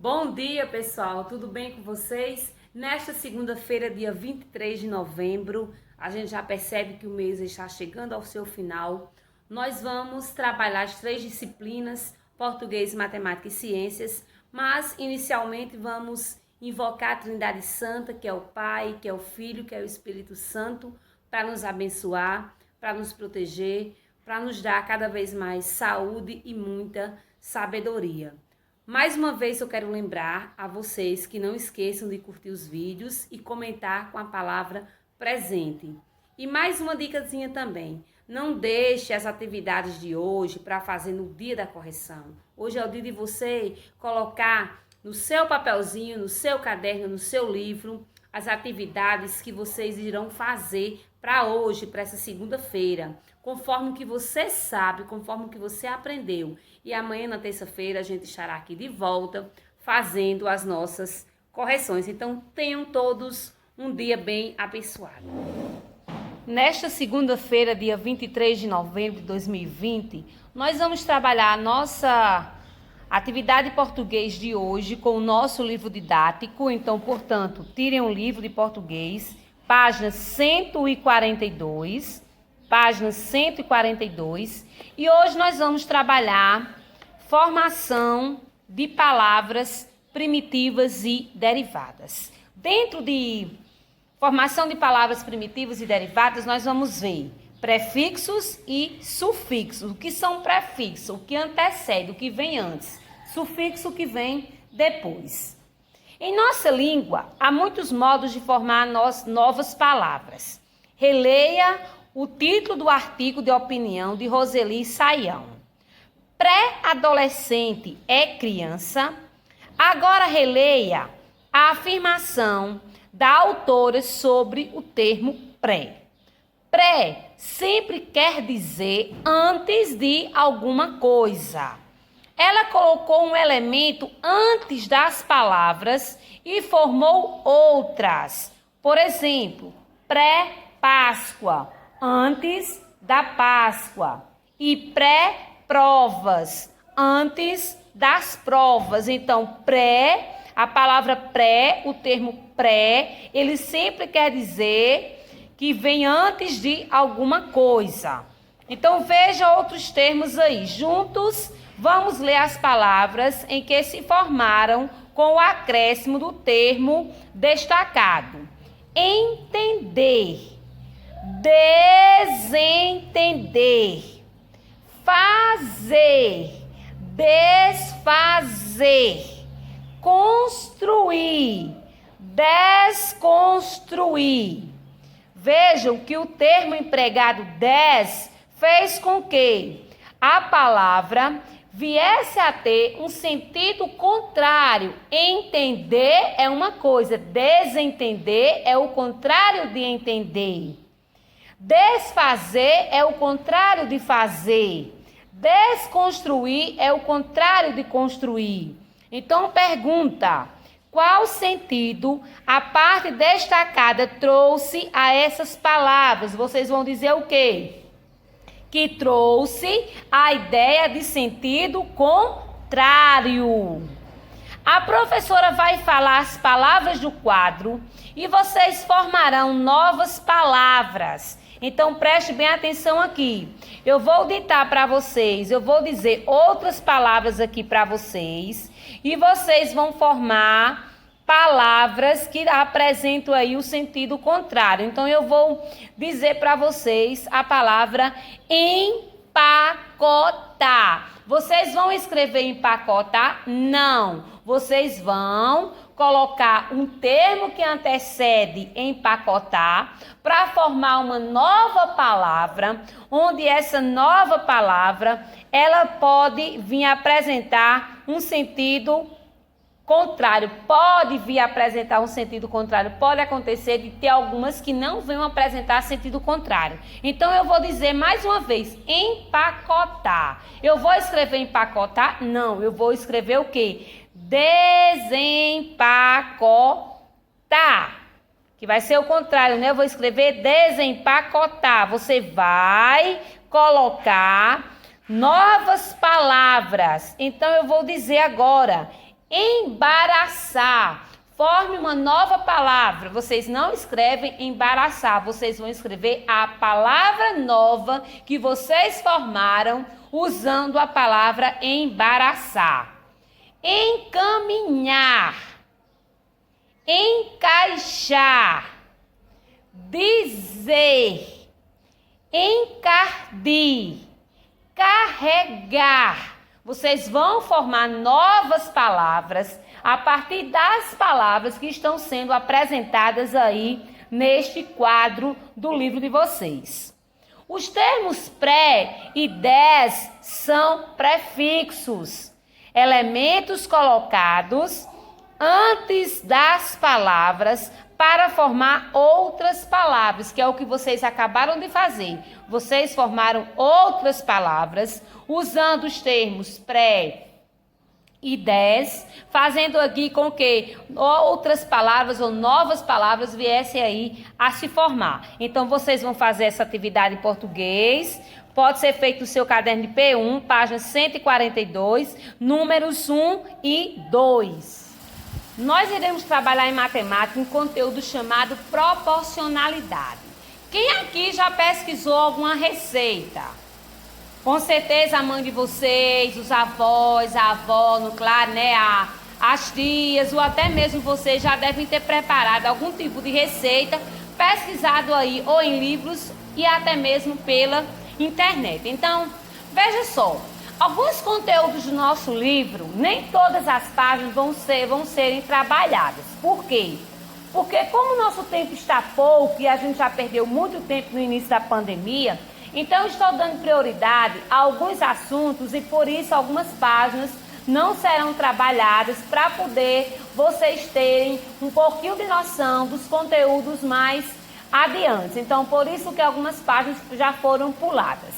Bom dia, pessoal, tudo bem com vocês? Nesta segunda-feira, dia 23 de novembro, a gente já percebe que o mês está chegando ao seu final. Nós vamos trabalhar as 3 disciplinas, português, matemática e ciências, mas inicialmente vamos invocar a Trindade Santa, que é o Pai, que é o Filho, que é o Espírito Santo, para nos abençoar, para nos proteger, para nos dar cada vez mais saúde e muita sabedoria. Mais uma vez eu quero lembrar a vocês que não esqueçam de curtir os vídeos e comentar com a palavra presente. E mais uma dicasinha também, não deixe as atividades de hoje para fazer no dia da correção. Hoje é o dia de você colocar no seu papelzinho, no seu caderno, no seu livro, as atividades que vocês irão fazer para hoje, para essa segunda-feira, conforme o que você sabe, conforme o que você aprendeu. E amanhã, na terça-feira, a gente estará aqui de volta, fazendo as nossas correções. Então, tenham todos um dia bem abençoado. Nesta segunda-feira, dia 23 de novembro de 2020, nós vamos trabalhar a nossa atividade português de hoje com o nosso livro didático. Então, portanto, tirem um livro de português, página 142, página 142. E hoje nós vamos trabalhar formação de palavras primitivas e derivadas. Dentro de formação de palavras primitivas e derivadas, nós vamos ver prefixos e sufixos. O que são prefixos? O que antecede, o que vem antes. Sufixo, o que vem depois. Em nossa língua, há muitos modos de formar novas palavras. Releia o título do artigo de opinião de Roseli Saião. Pré-adolescente é criança. Agora releia a afirmação da autora sobre o termo pré. Pré sempre quer dizer antes de alguma coisa. Ela colocou um elemento antes das palavras e formou outras. Por exemplo, pré-Páscoa, antes da Páscoa. E pré-provas, antes das provas. Então, pré, a palavra pré, o termo pré, ele sempre quer dizer que vem antes de alguma coisa. Então, veja outros termos aí. Juntos, vamos ler as palavras em que se formaram com o acréscimo do termo destacado. Entender, desentender, fazer, desfazer, construir, desconstruir. Vejam que o termo empregado des fez com que a palavra viesse a ter um sentido contrário. Entender é uma coisa, desentender é o contrário de entender. Desfazer é o contrário de fazer. Desconstruir é o contrário de construir. Então, pergunta: qual sentido a parte destacada trouxe a essas palavras? Vocês vão dizer o quê? Que trouxe a ideia de sentido contrário. A professora vai falar as palavras do quadro e vocês formarão novas palavras. Então, preste bem atenção aqui. Eu vou ditar para vocês, eu vou dizer outras palavras aqui para vocês e vocês vão formar palavras que apresentam aí o sentido contrário. Então, eu vou dizer para vocês a palavra empacotar. Vocês vão escrever empacotar? Não. Vocês vão colocar um termo que antecede empacotar para formar uma nova palavra, onde essa nova palavra, ela pode vir apresentar um sentido contrário, pode vir apresentar um sentido contrário, pode acontecer de ter algumas que não venham apresentar sentido contrário. Então, eu vou dizer mais uma vez, empacotar. Eu vou escrever empacotar? Não, eu vou escrever o quê? Desempacotar, que vai ser o contrário, né? Eu vou escrever desempacotar. Você vai colocar novas palavras. Então, eu vou dizer agora, embaraçar. Forme uma nova palavra. Vocês não escrevem embaraçar, vocês vão escrever a palavra nova que vocês formaram usando a palavra embaraçar. Encaminhar, encaixar, dizer, encardir, carregar. Vocês vão formar novas palavras a partir das palavras que estão sendo apresentadas aí neste quadro do livro de vocês. Os termos pré e des são prefixos, elementos colocados antes das palavras para formar outras palavras, que é o que vocês acabaram de fazer. Vocês formaram outras palavras usando os termos pré e des, fazendo aqui com que outras palavras ou novas palavras viessem aí a se formar. Então, vocês vão fazer essa atividade em português. Pode ser feito no seu caderno de P1, página 142, números 1 e 2. Nós iremos trabalhar em matemática um conteúdo chamado proporcionalidade. Quem aqui já pesquisou alguma receita? Com certeza a mãe de vocês, os avós, a avó, no claro, né, as tias, ou até mesmo vocês já devem ter preparado algum tipo de receita, pesquisado aí ou em livros e até mesmo pela internet. Então, veja só, alguns conteúdos do nosso livro, nem todas as páginas vão serem trabalhadas. Por quê? Porque como o nosso tempo está pouco e a gente já perdeu muito tempo no início da pandemia, então estou dando prioridade a alguns assuntos e por isso algumas páginas não serão trabalhadas para poder vocês terem um pouquinho de noção dos conteúdos mais adiante. Então por isso que algumas páginas já foram puladas.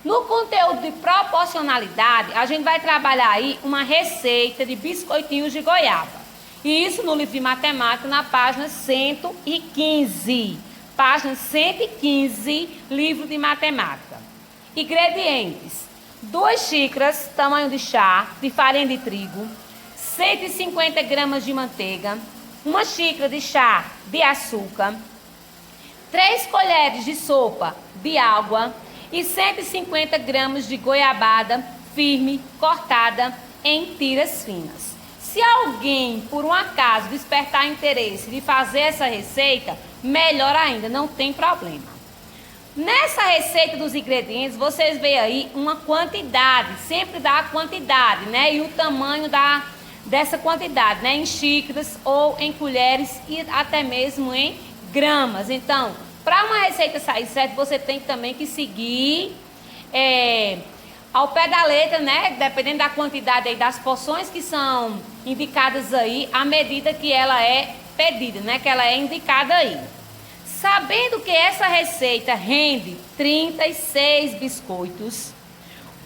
No conteúdo de proporcionalidade, a gente vai trabalhar aí uma receita de biscoitinhos de goiaba. E isso no livro de matemática na página 115. Página 115, livro de matemática. Ingredientes: 2 xícaras, tamanho de chá, de farinha de trigo, 150 gramas de manteiga, 1 xícara de chá de açúcar, 3 colheres de sopa de água e 150 gramas de goiabada firme, cortada em tiras finas. Se alguém, por um acaso, despertar interesse de fazer essa receita, melhor ainda, não tem problema. Nessa receita dos ingredientes, vocês veem aí uma quantidade, sempre dá a quantidade, né? E o tamanho dessa quantidade, né? Em xícaras ou em colheres e até mesmo em gramas. Então, para uma receita sair certa, você tem também que seguir ao pé da letra, né? Dependendo da quantidade aí das porções que são indicadas aí, à medida que ela é pedida, né? Que ela é indicada aí. Sabendo que essa receita rende 36 biscoitos,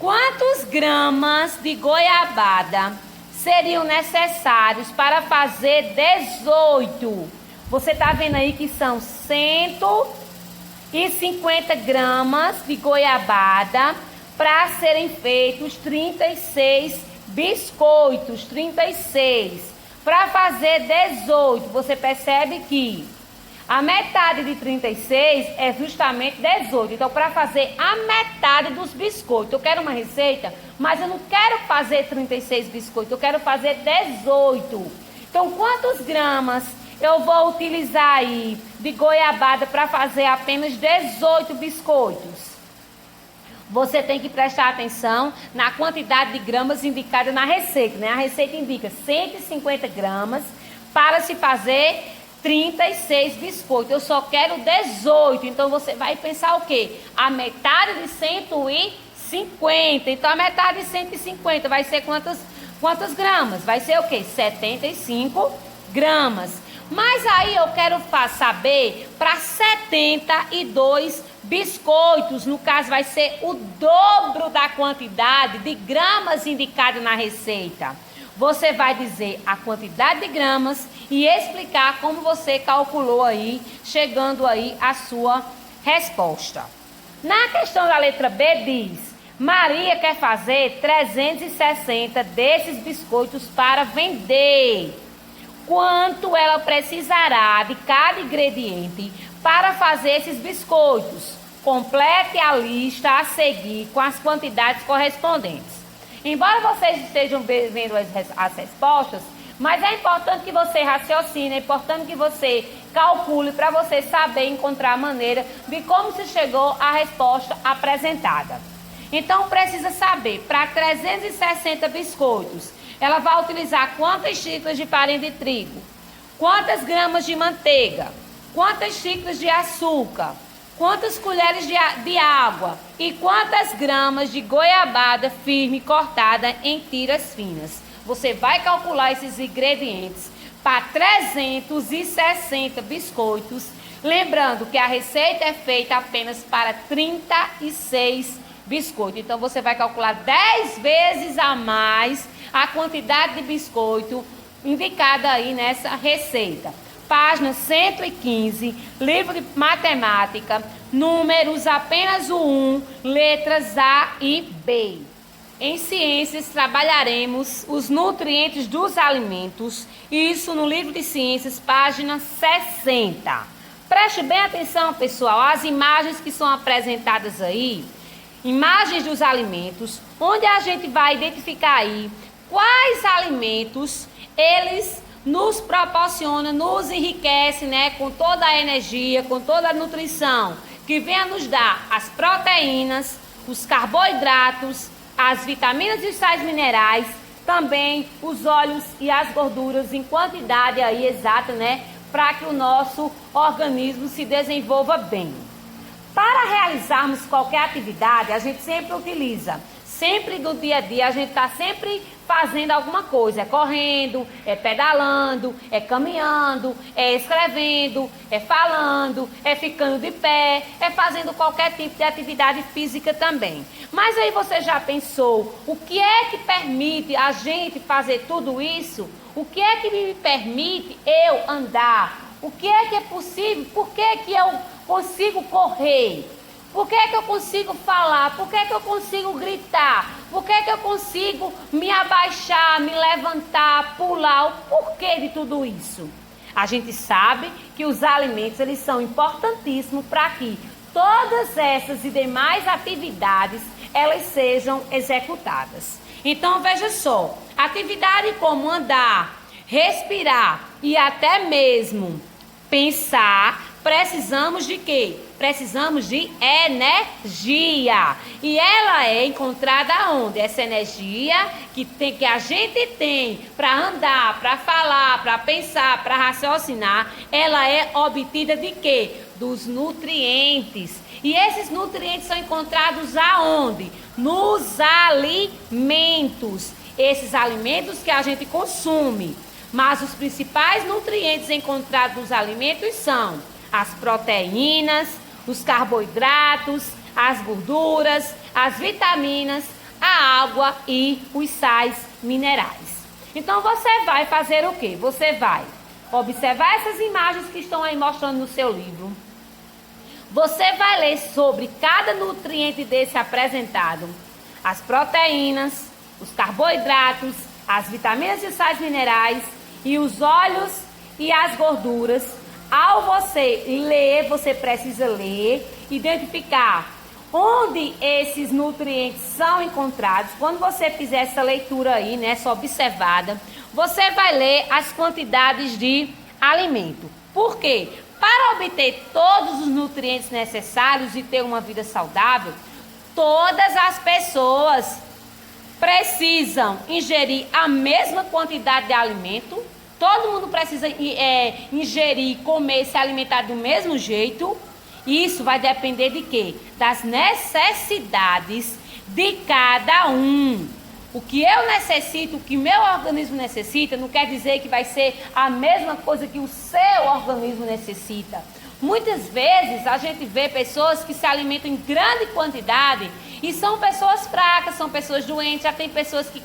quantos gramas de goiabada seriam necessários para fazer 18? Você tá vendo aí que são 150 gramas de goiabada para serem feitos 36 biscoitos, 36. Para fazer 18, você percebe que a metade de 36 é justamente 18. Então, para fazer a metade dos biscoitos, eu quero uma receita, mas eu não quero fazer 36 biscoitos, eu quero fazer 18. Então, quantos gramas eu vou utilizar aí de goiabada para fazer apenas 18 biscoitos? Você tem que prestar atenção na quantidade de gramas indicada na receita, né? A receita indica 150 gramas para se fazer 36 biscoitos. Eu só quero 18. Então, você vai pensar o quê? A metade de 150. Então, a metade de 150 vai ser quantas gramas? Vai ser o quê? 75 gramas. Mas aí eu quero saber para 72 biscoitos, no caso vai ser o dobro da quantidade de gramas indicada na receita. Você vai dizer a quantidade de gramas e explicar como você calculou aí, chegando aí à sua resposta. Na questão da letra B diz: Maria quer fazer 360 desses biscoitos para vender. Quanto ela precisará de cada ingrediente para fazer esses biscoitos? Complete a lista a seguir com as quantidades correspondentes. Embora vocês estejam vendo as respostas, mas é importante que você raciocine, é importante que você calcule para você saber encontrar a maneira de como se chegou à resposta apresentada. Então precisa saber, para 360 biscoitos, ela vai utilizar quantas xícaras de farinha de trigo, quantas gramas de manteiga, quantas xícaras de açúcar, quantas colheres de água e quantas gramas de goiabada firme cortada em tiras finas. Você vai calcular esses ingredientes para 360 biscoitos, lembrando que a receita é feita apenas para 36 biscoitos. Então você vai calcular 10 vezes a mais a quantidade de biscoito indicada aí nessa receita. Página 115, livro de matemática, números apenas o 1, letras A e B. Em ciências trabalharemos os nutrientes dos alimentos, isso no livro de ciências, página 60. Preste bem atenção, pessoal, às imagens que são apresentadas aí, imagens dos alimentos, onde a gente vai identificar aí quais alimentos eles nos proporcionam, nos enriquecem, né, com toda a energia, com toda a nutrição, que vem a nos dar as proteínas, os carboidratos, as vitaminas e os sais minerais, também os óleos e as gorduras em quantidade aí exata, né, para que o nosso organismo se desenvolva bem. Para realizarmos qualquer atividade, a gente sempre utiliza, sempre do dia a dia, a gente está sempre fazendo alguma coisa, é correndo, é pedalando, é caminhando, é escrevendo, é falando, é ficando de pé, é fazendo qualquer tipo de atividade física também. Mas aí você já pensou, o que é que permite a gente fazer tudo isso? O que é que me permite eu andar? O que é possível? Por que é que eu consigo correr? Por que é que eu consigo falar? Por que é que eu consigo gritar? Por que é que eu consigo me abaixar, me levantar, pular? O porquê de tudo isso? A gente sabe que os alimentos eles são importantíssimos para que todas essas e demais atividades elas sejam executadas. Então veja só, atividade como andar, respirar e até mesmo pensar, precisamos de quê? Precisamos de energia. E ela é encontrada onde? Essa energia que a gente tem para andar, para falar, para pensar, para raciocinar, ela é obtida de quê? Dos nutrientes. E esses nutrientes são encontrados aonde? Nos alimentos. Esses alimentos que a gente consome. Mas os principais nutrientes encontrados nos alimentos são as proteínas, os carboidratos, as gorduras, as vitaminas, a água e os sais minerais. Então você vai fazer o quê? Você vai observar essas imagens que estão aí mostrando no seu livro. Você vai ler sobre cada nutriente desse apresentado, as proteínas, os carboidratos, as vitaminas e sais minerais e os óleos e as gorduras. Ao você ler, você precisa ler, identificar onde esses nutrientes são encontrados. Quando você fizer essa leitura aí, né, essa observada, você vai ler as quantidades de alimento. Por quê? Para obter todos os nutrientes necessários e ter uma vida saudável, todas as pessoas precisam ingerir a mesma quantidade de alimento. Todo mundo precisa ingerir, comer, se alimentar do mesmo jeito. Isso vai depender de quê? Das necessidades de cada um. O que eu necessito, o que meu organismo necessita, não quer dizer que vai ser a mesma coisa que o seu organismo necessita. Muitas vezes a gente vê pessoas que se alimentam em grande quantidade e são pessoas fracas, são pessoas doentes, já tem pessoas que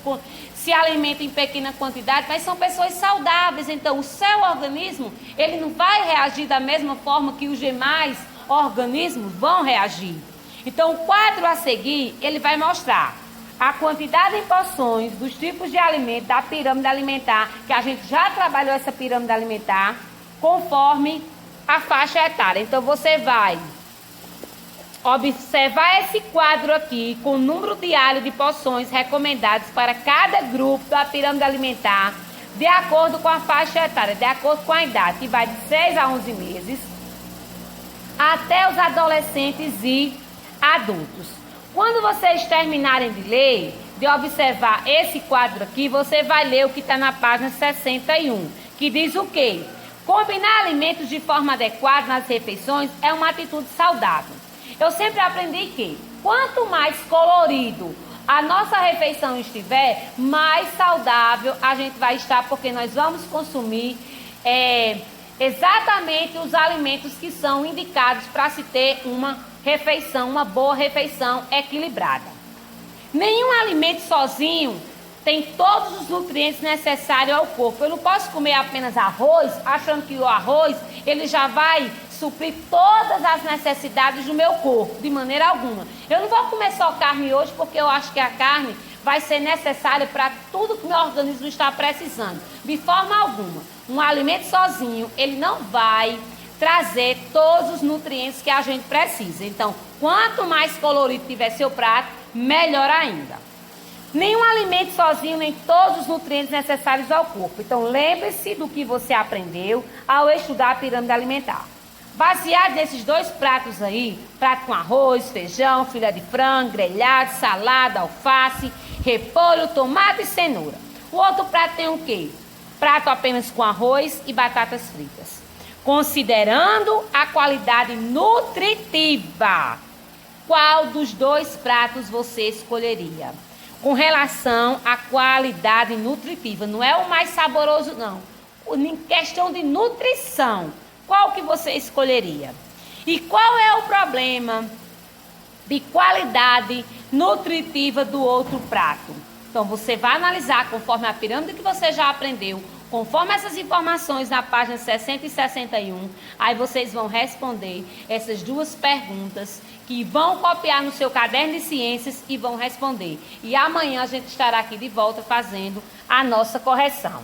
se alimentam em pequena quantidade, mas são pessoas saudáveis. Então o seu organismo, ele não vai reagir da mesma forma que os demais organismos vão reagir. Então, o quadro a seguir, ele vai mostrar a quantidade em porções dos tipos de alimento da pirâmide alimentar, que a gente já trabalhou essa pirâmide alimentar, conforme a faixa etária. Então, você vai observar esse quadro aqui com o número diário de porções recomendadas para cada grupo da pirâmide alimentar, de acordo com a faixa etária, de acordo com a idade, que vai de 6 a 11 meses, até os adolescentes e adultos. Quando vocês terminarem de ler, de observar esse quadro aqui, você vai ler o que está na página 61, que diz o quê? Combinar alimentos de forma adequada nas refeições é uma atitude saudável. Eu sempre aprendi que quanto mais colorido a nossa refeição estiver, mais saudável a gente vai estar, porque nós vamos consumir exatamente os alimentos que são indicados para se ter uma refeição, uma boa refeição equilibrada. Nenhum alimento sozinho tem todos os nutrientes necessários ao corpo. Eu não posso comer apenas arroz, achando que o arroz ele já vai suprir todas as necessidades do meu corpo, de maneira alguma. Eu não vou comer só carne hoje, porque eu acho que a carne vai ser necessária para tudo que meu organismo está precisando. De forma alguma. Um alimento sozinho, ele não vai trazer todos os nutrientes que a gente precisa. Então, quanto mais colorido tiver seu prato, melhor ainda. Nenhum alimento sozinho, nem todos os nutrientes necessários ao corpo. Então, lembre-se do que você aprendeu ao estudar a pirâmide alimentar. Baseado nesses dois pratos aí, prato com arroz, feijão, filé de frango, grelhado, salada, alface, repolho, tomate e cenoura. O outro prato tem o quê? Prato apenas com arroz e batatas fritas. Considerando a qualidade nutritiva, qual dos dois pratos você escolheria? Com relação à qualidade nutritiva, não é o mais saboroso não. Em questão de nutrição, qual que você escolheria? E qual é o problema de qualidade nutritiva do outro prato? Então, você vai analisar conforme a pirâmide que você já aprendeu, conforme essas informações na página 60 e 61, aí vocês vão responder essas duas perguntas que vão copiar no seu caderno de ciências e vão responder. E amanhã a gente estará aqui de volta fazendo a nossa correção.